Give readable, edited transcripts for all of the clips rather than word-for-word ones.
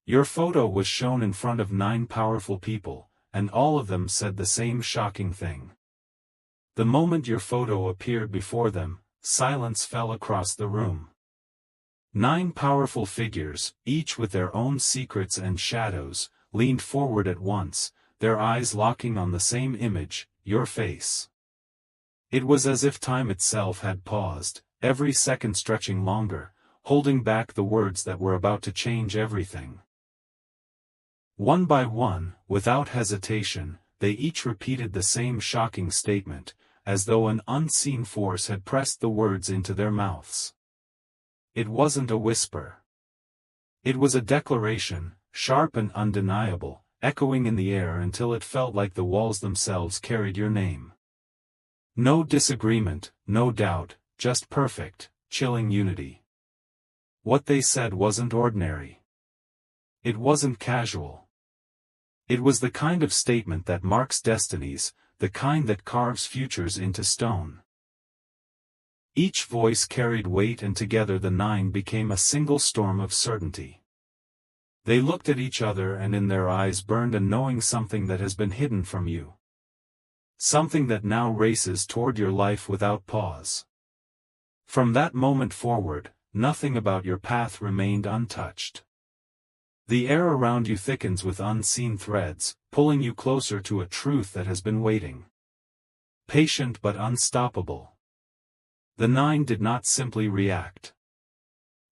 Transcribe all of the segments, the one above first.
Your photo was shown in front of 9 powerful people, and all of them said the same shocking thing. The moment your photo appeared before them, silence fell across the room. 9 powerful figures, each with their own secrets and shadows, leaned forward at once, their eyes locking on the same image, your face. It was as if time itself had paused, every second stretching longer, holding back the words that were about to change everything. One by one, without hesitation, they each repeated the same shocking statement, as though an unseen force had pressed the words into their mouths. It wasn't a whisper. It was a declaration, sharp and undeniable, echoing in the air until it felt like the walls themselves carried your name. No disagreement, no doubt, just perfect, chilling unity. What they said wasn't ordinary. It wasn't casual. It was the kind of statement that marks destinies, the kind that carves futures into stone. Each voice carried weight, and together the 9 became a single storm of certainty. They looked at each other, and in their eyes burned a knowing, something that has been hidden from you. Something that now races toward your life without pause. From that moment forward, nothing about your path remained untouched. The air around you thickens with unseen threads, pulling you closer to a truth that has been waiting. Patient but unstoppable. The 9 did not simply react.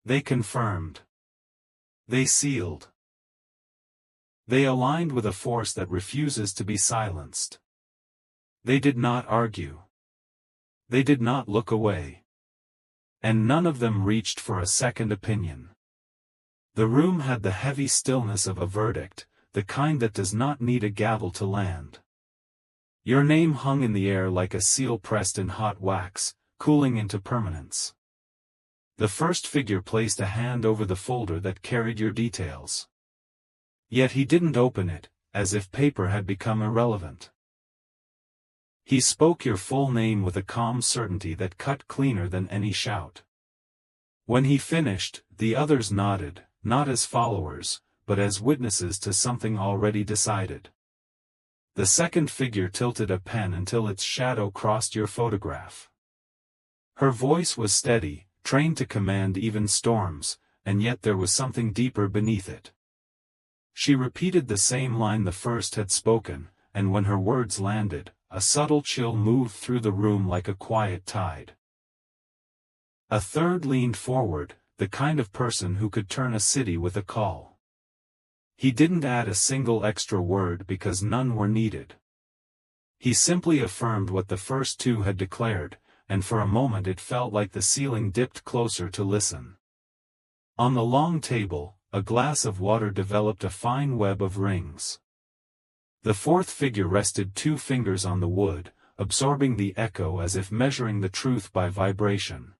They confirmed. They sealed. They aligned with a force that refuses to be silenced. They did not argue. They did not look away. And none of them reached for a second opinion. The room had the heavy stillness of a verdict, the kind that does not need a gavel to land. Your name hung in the air like a seal pressed in hot wax, cooling into permanence. The first figure placed a hand over the folder that carried your details. Yet he didn't open it, as if paper had become irrelevant. He spoke your full name with a calm certainty that cut cleaner than any shout. When he finished, the others nodded, not as followers, but as witnesses to something already decided. The second figure tilted a pen until its shadow crossed your photograph. Her voice was steady, trained to command even storms, and yet there was something deeper beneath it. She repeated the same line the first had spoken, and when her words landed, a subtle chill moved through the room like a quiet tide. A third leaned forward, the kind of person who could turn a city with a call. He didn't add a single extra word because none were needed. He simply affirmed what the first 2 had declared, and for a moment it felt like the ceiling dipped closer to listen. On the long table, a glass of water developed a fine web of rings. The fourth figure rested 2 fingers on the wood, absorbing the echo as if measuring the truth by vibration.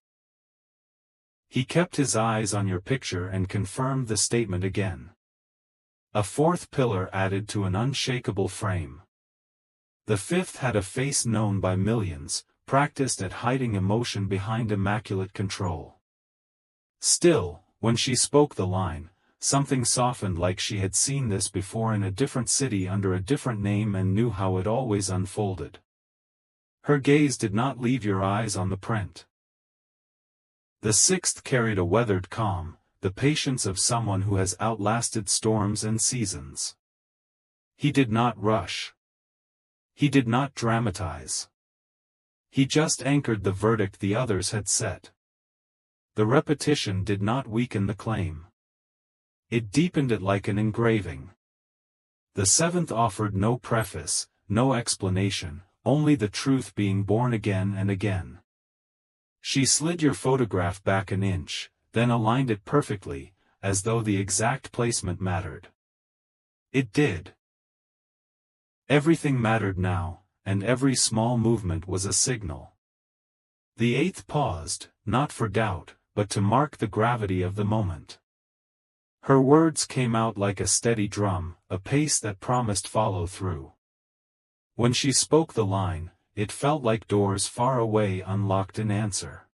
He kept his eyes on your picture and confirmed the statement again. A fourth pillar added to an unshakable frame. The fifth had a face known by millions, practiced at hiding emotion behind immaculate control. Still, when she spoke the line, something softened, like she had seen this before in a different city under a different name and knew how it always unfolded. Her gaze did not leave your eyes on the print. The sixth carried a weathered calm, the patience of someone who has outlasted storms and seasons. He did not rush. He did not dramatize. He just anchored the verdict the others had set. The repetition did not weaken the claim. It deepened it like an engraving. The seventh offered no preface, no explanation, only the truth being born again and again. She slid your photograph back an inch, then aligned it perfectly, as though the exact placement mattered. It did. Everything mattered now, and every small movement was a signal. The eighth paused, not for doubt, but to mark the gravity of the moment. Her words came out like a steady drum, a pace that promised follow-through. When she spoke the line, it felt like doors far away unlocked in answer.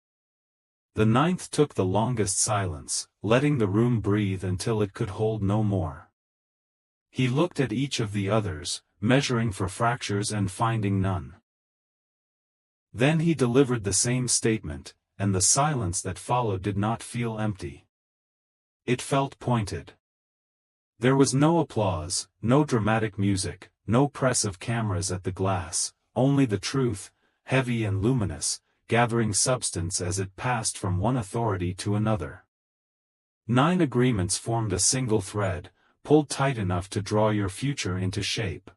The ninth took the longest silence, letting the room breathe until it could hold no more. He looked at each of the others, measuring for fractures and finding none. Then he delivered the same statement, and the silence that followed did not feel empty. It felt pointed. There was no applause, no dramatic music, no press of cameras at the glass, only the truth, heavy and luminous, gathering substance as it passed from one authority to another. 9 agreements formed a single thread, pulled tight enough to draw your future into shape.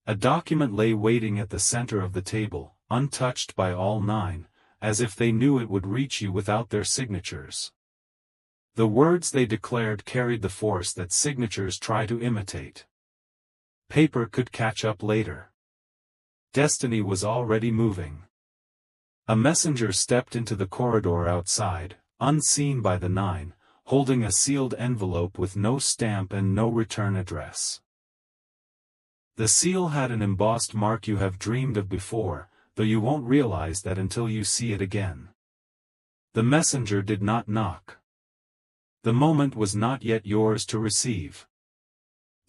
A document lay waiting at the center of the table, untouched by all 9, as if they knew it would reach you without their signatures. The words they declared carried the force that signatures try to imitate. Paper could catch up later. Destiny was already moving. A messenger stepped into the corridor outside, unseen by the 9, holding a sealed envelope with no stamp and no return address. The seal had an embossed mark you have dreamed of before, though you won't realize that until you see it again. The messenger did not knock. The moment was not yet yours to receive.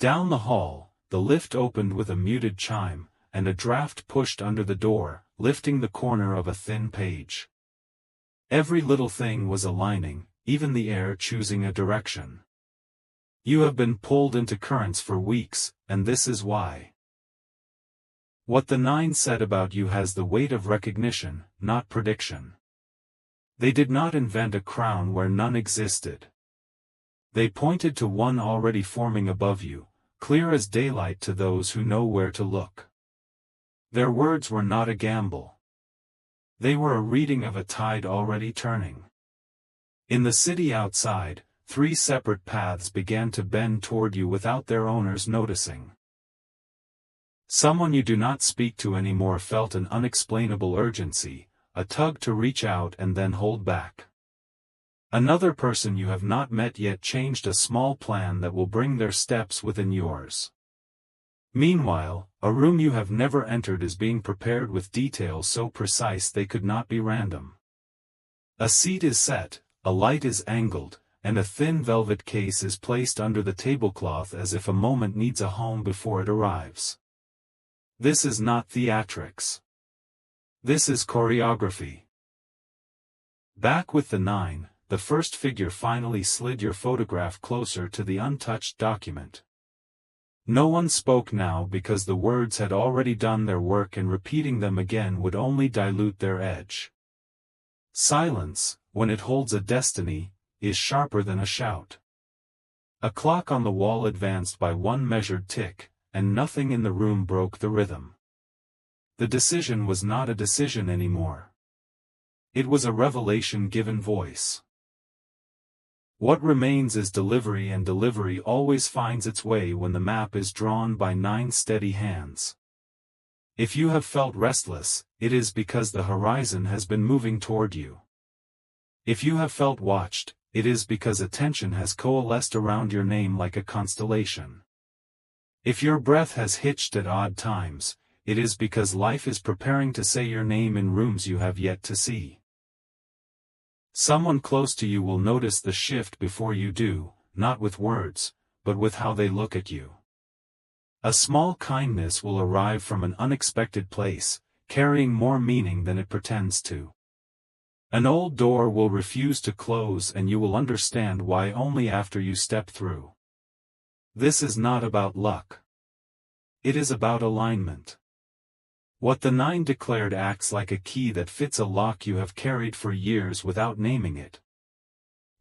Down the hall, the lift opened with a muted chime, and a draft pushed under the door, lifting the corner of a thin page. Every little thing was aligning, even the air choosing a direction. You have been pulled into currents for weeks, and this is why. What the 9 said about you has the weight of recognition, not prediction. They did not invent a crown where none existed. They pointed to one already forming above you, clear as daylight to those who know where to look. Their words were not a gamble. They were a reading of a tide already turning. In the city outside, 3 separate paths began to bend toward you without their owners noticing. Someone you do not speak to anymore felt an unexplainable urgency, a tug to reach out and then hold back. Another person you have not met yet changed a small plan that will bring their steps within yours. Meanwhile, a room you have never entered is being prepared with details so precise they could not be random. A seat is set, a light is angled, and a thin velvet case is placed under the tablecloth as if a moment needs a home before it arrives. This is not theatrics. This is choreography. Back with the 9, the first figure finally slid your photograph closer to the untouched document. No one spoke now because the words had already done their work and repeating them again would only dilute their edge. Silence, when it holds a destiny, is sharper than a shout. A clock on the wall advanced by one measured tick, and nothing in the room broke the rhythm. The decision was not a decision anymore. It was a revelation given voice. What remains is delivery, and delivery always finds its way when the map is drawn by 9 steady hands. If you have felt restless, it is because the horizon has been moving toward you. If you have felt watched, it is because attention has coalesced around your name like a constellation. If your breath has hitched at odd times, it is because life is preparing to say your name in rooms you have yet to see. Someone close to you will notice the shift before you do, not with words, but with how they look at you. A small kindness will arrive from an unexpected place, carrying more meaning than it pretends to. An old door will refuse to close and you will understand why only after you step through. This is not about luck. It is about alignment. What the 9 declared acts like a key that fits a lock you have carried for years without naming it.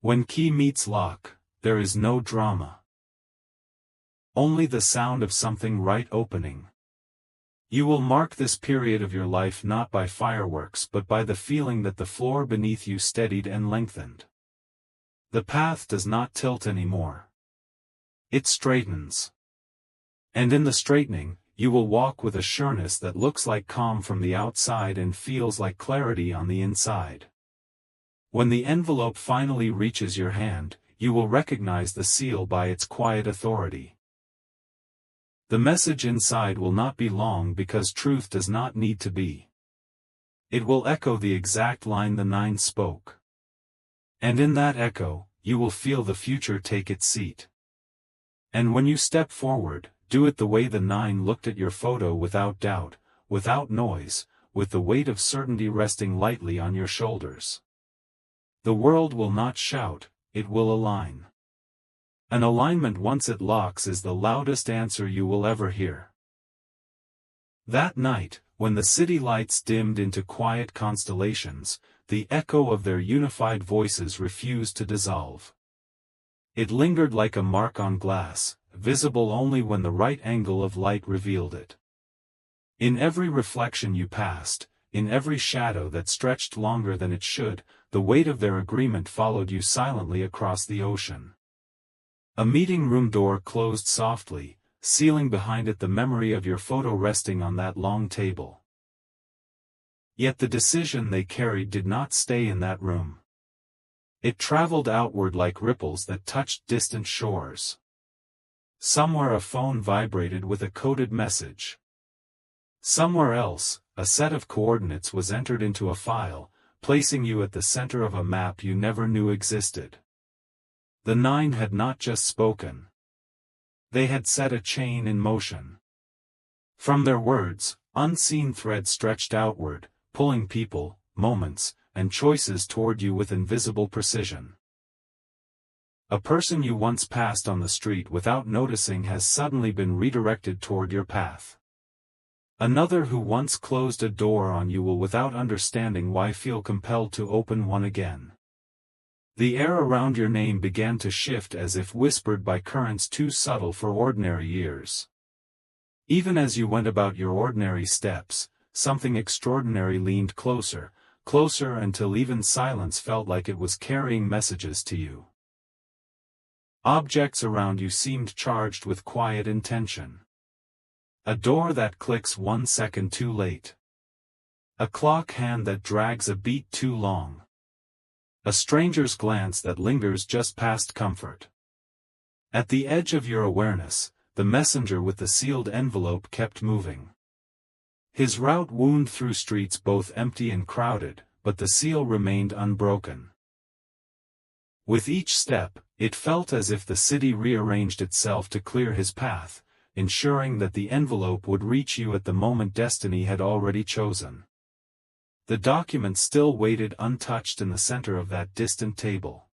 When key meets lock, there is no drama. Only the sound of something right opening. You will mark this period of your life not by fireworks but by the feeling that the floor beneath you steadied and lengthened. The path does not tilt anymore. It straightens. And in the straightening, you will walk with a sureness that looks like calm from the outside and feels like clarity on the inside. When the envelope finally reaches your hand, you will recognize the seal by its quiet authority. The message inside will not be long because truth does not need to be. It will echo the exact line the nine spoke. And in that echo, you will feel the future take its seat. And when you step forward, do it the way the nine looked at your photo, without doubt, without noise, with the weight of certainty resting lightly on your shoulders. The world will not shout, it will align. An alignment, once it locks, is the loudest answer you will ever hear. That night, when the city lights dimmed into quiet constellations, the echo of their unified voices refused to dissolve. It lingered like a mark on glass, visible only when the right angle of light revealed it. In every reflection you passed, in every shadow that stretched longer than it should, the weight of their agreement followed you silently across the ocean. A meeting room door closed softly, sealing behind it the memory of your photo resting on that long table. Yet the decision they carried did not stay in that room. It traveled outward like ripples that touched distant shores. Somewhere a phone vibrated with a coded message. Somewhere else, a set of coordinates was entered into a file, placing you at the center of a map you never knew existed. The nine had not just spoken. They had set a chain in motion. From their words, unseen threads stretched outward, pulling people, moments, and choices toward you with invisible precision. A person you once passed on the street without noticing has suddenly been redirected toward your path. Another who once closed a door on you will, without understanding why, feel compelled to open one again. The air around your name began to shift, as if whispered by currents too subtle for ordinary ears. Even as you went about your ordinary steps, something extraordinary leaned closer, closer, until even silence felt like it was carrying messages to you. Objects around you seemed charged with quiet intention. A door that clicks 1 second too late. A clock hand that drags a beat too long. A stranger's glance that lingers just past comfort. At the edge of your awareness, the messenger with the sealed envelope kept moving. His route wound through streets both empty and crowded, but the seal remained unbroken. With each step, it felt as if the city rearranged itself to clear his path, ensuring that the envelope would reach you at the moment destiny had already chosen. The document still waited untouched in the center of that distant table.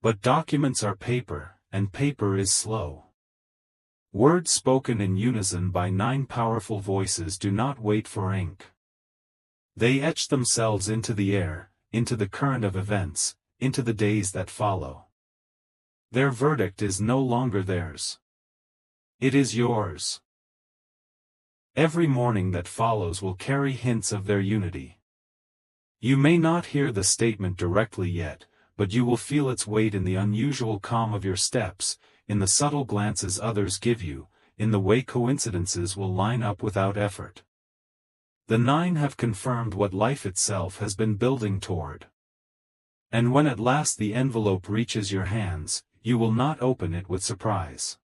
But documents are paper, and paper is slow. Words spoken in unison by 9 powerful voices do not wait for ink. They etch themselves into the air, into the current of events, into the days that follow. Their verdict is no longer theirs. It is yours. Every morning that follows will carry hints of their unity. You may not hear the statement directly yet, but you will feel its weight in the unusual calm of your steps, in the subtle glances others give you, in the way coincidences will line up without effort. The 9 have confirmed what life itself has been building toward. And when at last the envelope reaches your hands, you will not open it with surprise.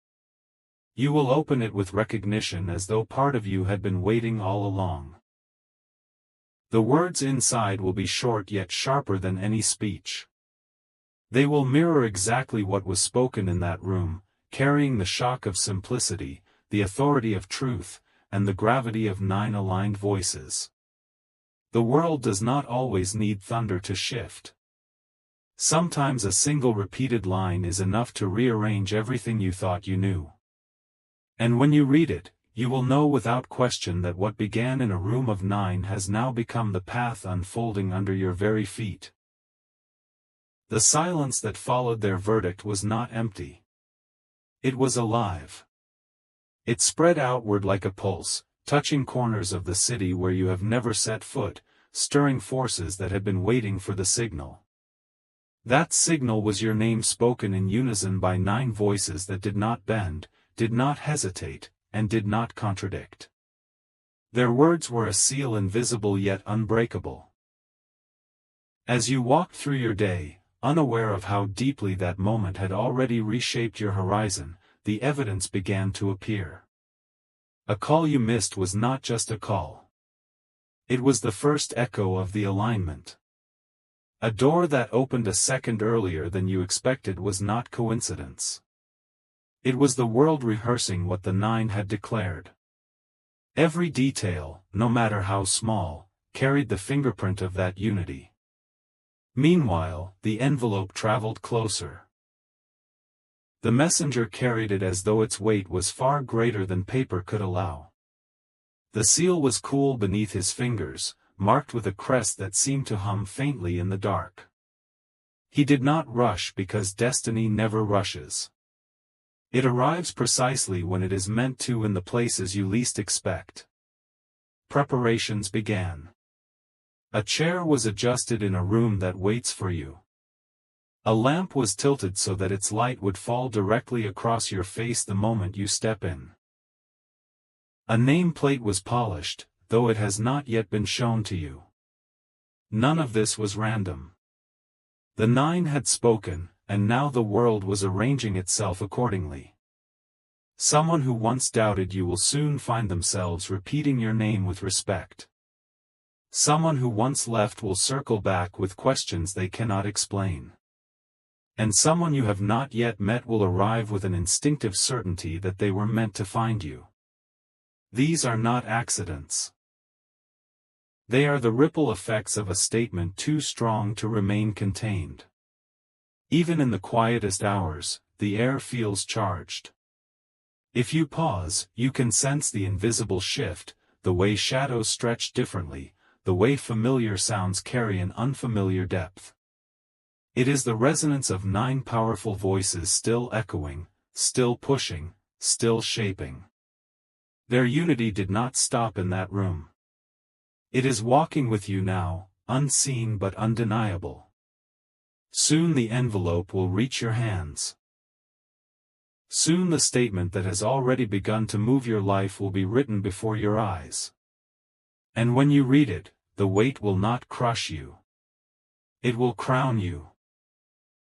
You will open it with recognition, as though part of you had been waiting all along. The words inside will be short yet sharper than any speech. They will mirror exactly what was spoken in that room, carrying the shock of simplicity, the authority of truth, and the gravity of 9 aligned voices. The world does not always need thunder to shift. Sometimes a single repeated line is enough to rearrange everything you thought you knew. And when you read it, you will know without question that what began in a room of 9 has now become the path unfolding under your very feet. The silence that followed their verdict was not empty. It was alive. It spread outward like a pulse, touching corners of the city where you have never set foot, stirring forces that had been waiting for the signal. That signal was your name, spoken in unison by 9 voices that did not bend, did not hesitate, and did not contradict. Their words were a seal, invisible yet unbreakable. As you walked through your day, unaware of how deeply that moment had already reshaped your horizon, the evidence began to appear. A call you missed was not just a call. It was the first echo of the alignment. A door that opened a second earlier than you expected was not coincidence. It was the world rehearsing what the 9 had declared. Every detail, no matter how small, carried the fingerprint of that unity. Meanwhile, the envelope traveled closer. The messenger carried it as though its weight was far greater than paper could allow. The seal was cool beneath his fingers, marked with a crest that seemed to hum faintly in the dark. He did not rush because destiny never rushes. It arrives precisely when it is meant to in the places you least expect. Preparations began. A chair was adjusted in a room that waits for you. A lamp was tilted so that its light would fall directly across your face the moment you step in. A nameplate was polished, though it has not yet been shown to you. None of this was random. The 9 had spoken, and now the world was arranging itself accordingly. Someone who once doubted you will soon find themselves repeating your name with respect. Someone who once left will circle back with questions they cannot explain. And someone you have not yet met will arrive with an instinctive certainty that they were meant to find you. These are not accidents. They are the ripple effects of a statement too strong to remain contained. Even in the quietest hours, the air feels charged. If you pause, you can sense the invisible shift, the way shadows stretch differently, the way familiar sounds carry an unfamiliar depth. It is the resonance of 9 powerful voices still echoing, still pushing, still shaping. Their unity did not stop in that room. It is walking with you now, unseen but undeniable. Soon the envelope will reach your hands. Soon the statement that has already begun to move your life will be written before your eyes. And when you read it, the weight will not crush you. It will crown you.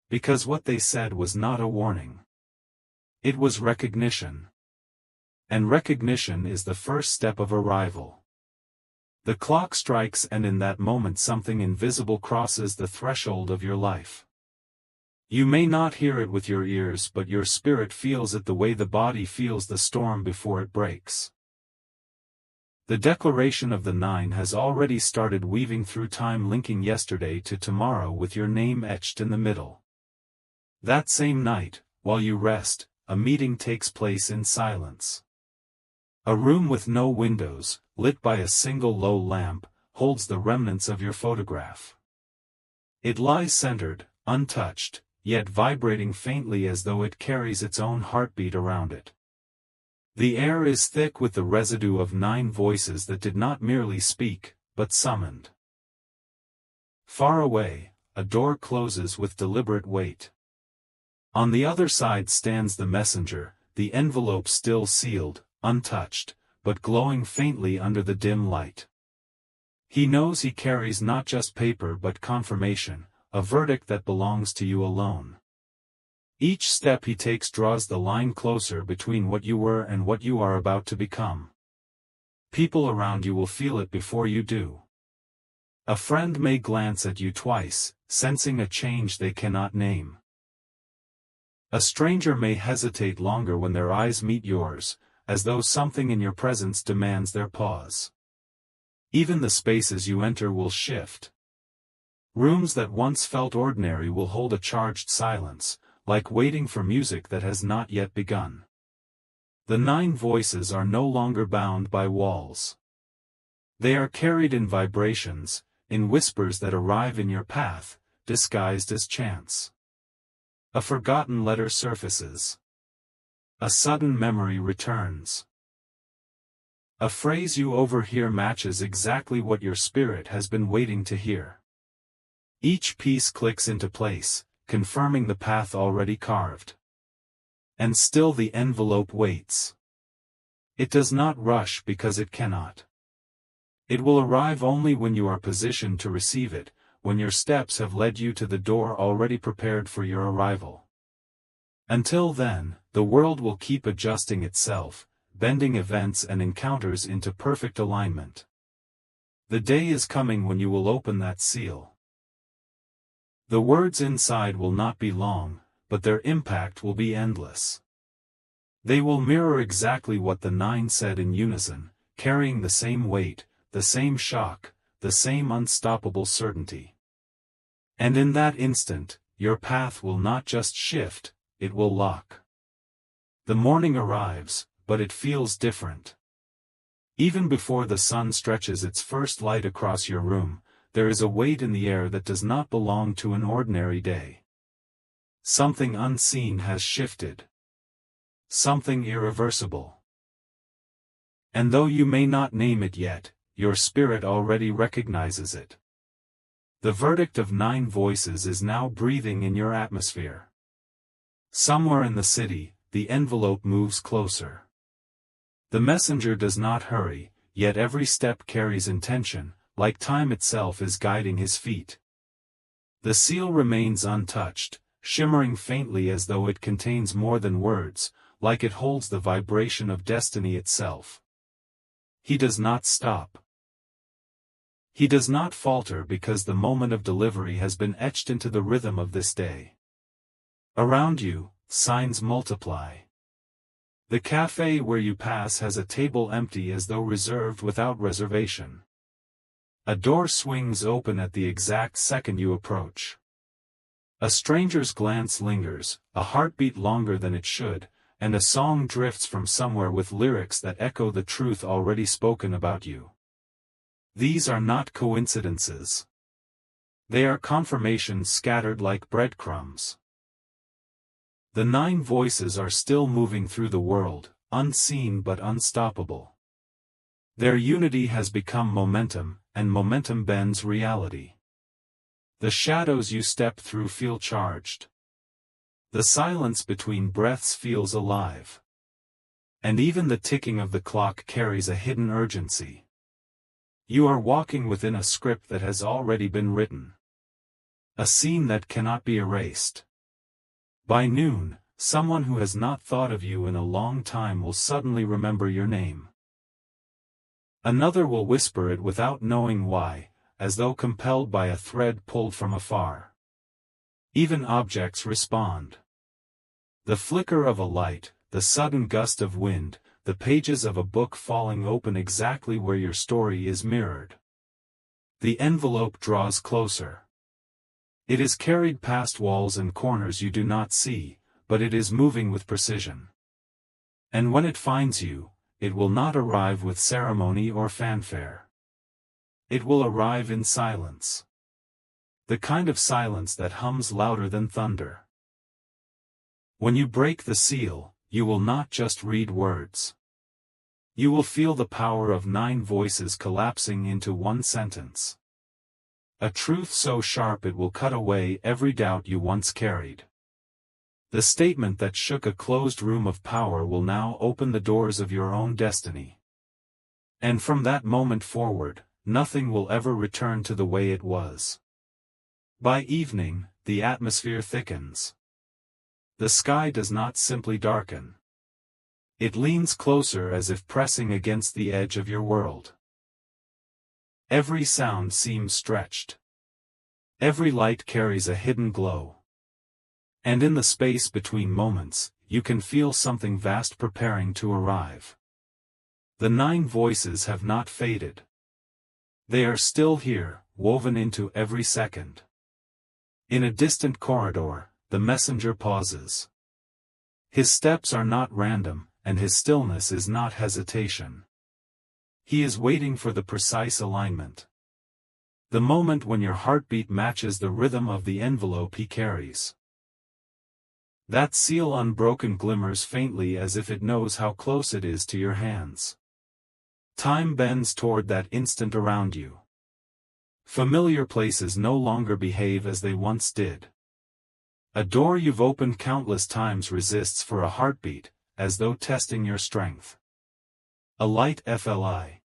Because what they said was not a warning. It was recognition. And recognition is the first step of arrival. The clock strikes, and in that moment something invisible crosses the threshold of your life. You may not hear it with your ears, but your spirit feels it the way the body feels the storm before it breaks. The declaration of the 9 has already started weaving through time, linking yesterday to tomorrow with your name etched in the middle. That same night, while you rest, a meeting takes place in silence. A room with no windows, lit by a single low lamp, holds the remnants of your photograph. It lies centered, untouched, yet vibrating faintly as though it carries its own heartbeat around it. The air is thick with the residue of 9 voices that did not merely speak, but summoned. Far away, a door closes with deliberate weight. On the other side stands the messenger, the envelope still sealed, untouched, but glowing faintly under the dim light. He knows he carries not just paper but confirmation, a verdict that belongs to you alone. Each step he takes draws the line closer between what you were and what you are about to become. People around you will feel it before you do. A friend may glance at you twice, sensing a change they cannot name. A stranger may hesitate longer when their eyes meet yours, as though something in your presence demands their pause. Even the spaces you enter will shift. Rooms that once felt ordinary will hold a charged silence, like waiting for music that has not yet begun. The 9 voices are no longer bound by walls. They are carried in vibrations, in whispers that arrive in your path, disguised as chants. A forgotten letter surfaces. A sudden memory returns. A phrase you overhear matches exactly what your spirit has been waiting to hear. Each piece clicks into place, confirming the path already carved. And still the envelope waits. It does not rush because it cannot. It will arrive only when you are positioned to receive it, when your steps have led you to the door already prepared for your arrival. Until then, the world will keep adjusting itself, bending events and encounters into perfect alignment. The day is coming when you will open that seal. The words inside will not be long, but their impact will be endless. They will mirror exactly what the 9 said in unison, carrying the same weight, the same shock, the same unstoppable certainty. And in that instant, your path will not just shift, it will lock. The morning arrives, but it feels different. Even before the sun stretches its first light across your room, there is a weight in the air that does not belong to an ordinary day. Something unseen has shifted. Something irreversible. And though you may not name it yet, your spirit already recognizes it. The verdict of 9 voices is now breathing in your atmosphere. Somewhere in the city, the envelope moves closer. The messenger does not hurry, yet every step carries intention, like time itself is guiding his feet. The seal remains untouched, shimmering faintly as though it contains more than words, like it holds the vibration of destiny itself. He does not stop. He does not falter because the moment of delivery has been etched into the rhythm of this day. Around you, signs multiply. The cafe where you pass has a table empty as though reserved without reservation. A door swings open at the exact second you approach. A stranger's glance lingers, a heartbeat longer than it should, and a song drifts from somewhere with lyrics that echo the truth already spoken about you. These are not coincidences. They are confirmations scattered like breadcrumbs. The 9 voices are still moving through the world, unseen but unstoppable. Their unity has become momentum, and momentum bends reality. The shadows you step through feel charged. The silence between breaths feels alive. And even the ticking of the clock carries a hidden urgency. You are walking within a script that has already been written. A scene that cannot be erased. By noon, someone who has not thought of you in a long time will suddenly remember your name. Another will whisper it without knowing why, as though compelled by a thread pulled from afar. Even objects respond. The flicker of a light, the sudden gust of wind, the pages of a book falling open exactly where your story is mirrored. The envelope draws closer. It is carried past walls and corners you do not see, but it is moving with precision. And when it finds you, it will not arrive with ceremony or fanfare. It will arrive in silence. The kind of silence that hums louder than thunder. When you break the seal, you will not just read words. You will feel the power of 9 voices collapsing into one sentence. A truth so sharp it will cut away every doubt you once carried. The statement that shook a closed room of power will now open the doors of your own destiny. And from that moment forward, nothing will ever return to the way it was. By evening, the atmosphere thickens. The sky does not simply darken. It leans closer as if pressing against the edge of your world. Every sound seems stretched. Every light carries a hidden glow. And in the space between moments, you can feel something vast preparing to arrive. The 9 voices have not faded. They are still here, woven into every second. In a distant corridor, the messenger pauses. His steps are not random, and his stillness is not hesitation. He is waiting for the precise alignment. The moment when your heartbeat matches the rhythm of the envelope he carries. That seal unbroken glimmers faintly as if it knows how close it is to your hands. Time bends toward that instant around you. Familiar places no longer behave as they once did. A door you've opened countless times resists for a heartbeat, as though testing your strength. A light FLI.